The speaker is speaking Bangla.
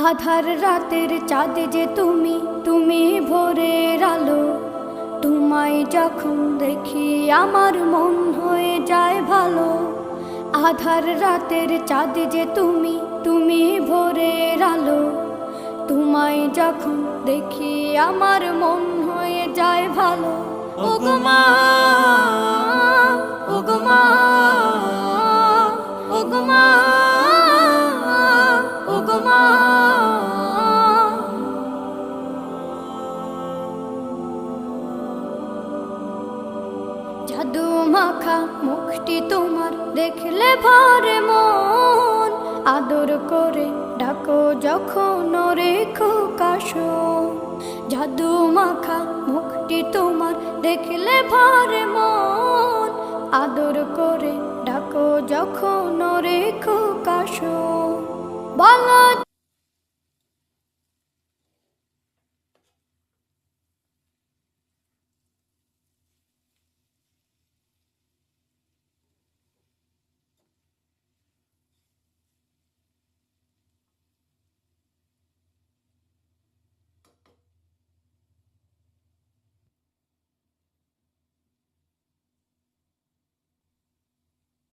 আধার রাতের চাঁদ যে তুমি, তুমি ভোরের আলো। তোমায় যখন দেখি আমার মন হয়ে যায় ভালো। আধার রাতের চাঁদ যে তুমি, তুমি ভোরের আলো। তোমায় যখন দেখি আমার মন হয়ে যায় ভালো। ওগো মা, ওগো মা, ওগো মা, ওগো মা। জাদু মাখা মুখটি তোমার দেখলে ভরে মন। আদর করে ডাকো যখন রেখো কাশন। জাদু মাখা মুখটি তোমার দেখলে ভরে মন। আদর করে ডাকো যখন রেখো কাশন। বলো